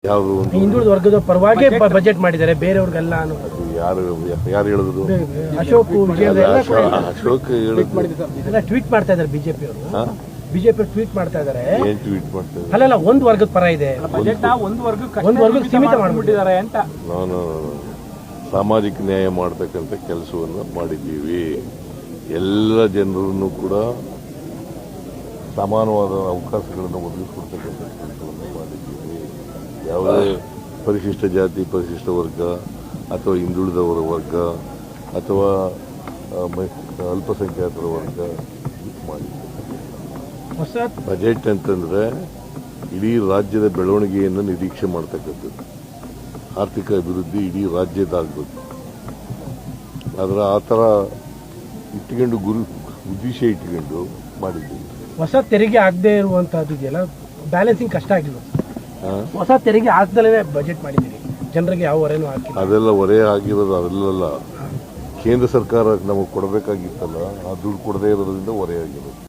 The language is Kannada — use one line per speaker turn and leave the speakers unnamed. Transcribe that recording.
ಯಾವುದು
ಹಿಂದುಳಿದ ವರ್ಗದ ಪರವಾಗಿ ಬಜೆಟ್ ಮಾಡಿದ್ದಾರೆ ಬೇರೆಯವ್ರಿಗೆಲ್ಲ
ಯಾರು ಯಾರು ಹೇಳಿದ್ರು?
ಅಶೋಕ್
ಅಶೋಕ್
ಎಲ್ಲ ಟ್ವೀಟ್ ಮಾಡ್ತಾ ಇದ್ದಾರೆ ಬಿಜೆಪಿ ಟ್ವೀಟ್ ಮಾಡ್ತಾ ಇದ್ದಾರೆ.
ಏನ್ ಟ್ವೀಟ್ ಮಾಡ್ತಾರೆ?
ಅಲ್ಲ ಒಂದು ವರ್ಗದ ಪರ ಇದೆ, ಒಂದು ವರ್ಗಕ್ಕೆ ಸೀಮಿತ ಮಾಡಿಬಿಟ್ಟಿದ್ದಾರೆ ಅಂತ.
ನಾನು ಸಾಮಾಜಿಕ ನ್ಯಾಯ ಮಾಡತಕ್ಕಂಥ ಕೆಲಸವನ್ನು ಮಾಡಿದ್ದೀವಿ. ಎಲ್ಲ ಜನರನ್ನು ಕೂಡ ಸಮಾನವಾದ ಅವಕಾಶಗಳನ್ನು ಒದಗಿಸಿಕೊಡ್ತಕ್ಕಂಥ ಕೆಲಸವನ್ನು ಮಾಡಿದ್ದೀವಿ. ಯಾವುದೇ ಪರಿಶಿಷ್ಟ ಜಾತಿ, ಪರಿಶಿಷ್ಟ ವರ್ಗ ಅಥವಾ ಹಿಂದುಳಿದವರ ವರ್ಗ ಅಥವಾ ಅಲ್ಪಸಂಖ್ಯಾತರ ವರ್ಗ ಮಾಡಿದ್ದೀವಿ. ಬಜೆಟ್ ಅಂತಂದ್ರೆ ಇಡೀ ರಾಜ್ಯದ ಬೆಳವಣಿಗೆಯನ್ನು ನಿರೀಕ್ಷೆ ಮಾಡ್ತಕ್ಕಂಥದ್ದು. ಆರ್ಥಿಕ ಅಭಿವೃದ್ಧಿ ಇಡೀ ರಾಜ್ಯದಾಗಬೇಕು. ಆದರೆ ಆ ಥರ ಇಟ್ಕೊಂಡು ಉದ್ದೇಶ ಇಟ್ಕೊಂಡು ಮಾಡಿದ್ದೀವಿ.
ಹೊಸ ತೆರಿಗೆ ಆಗದೆ ಇರುವಂತಹದ್ದು ಇದೆಯಲ್ಲ, ಬ್ಯಾಲೆನ್ಸಿಂಗ್ ಕಷ್ಟ ಆಗಿಲ್ಲ. ಹೊಸ ತೆರಿಗೆ ಹಾಕ್ದಲೇ ಬಜೆಟ್ ಮಾಡಿದ್ದೀರಿ, ಜನರಿಗೆ ಯಾವ ಹೊರೆನೂ ಹಾಕಿಲ್ಲ.
ಅದೆಲ್ಲ ಹೊರೆ ಆಗಿರೋದು ಅವೆಲ್ಲ ಕೇಂದ್ರ ಸರ್ಕಾರ ನಮಗೆ ಕೊಡಬೇಕಾಗಿತ್ತಲ್ಲ, ಆ ದುಡ್ಡು ಕೊಡದೇ ಇರೋದ್ರಿಂದ ಹೊರೆ ಆಗಿರೋದು.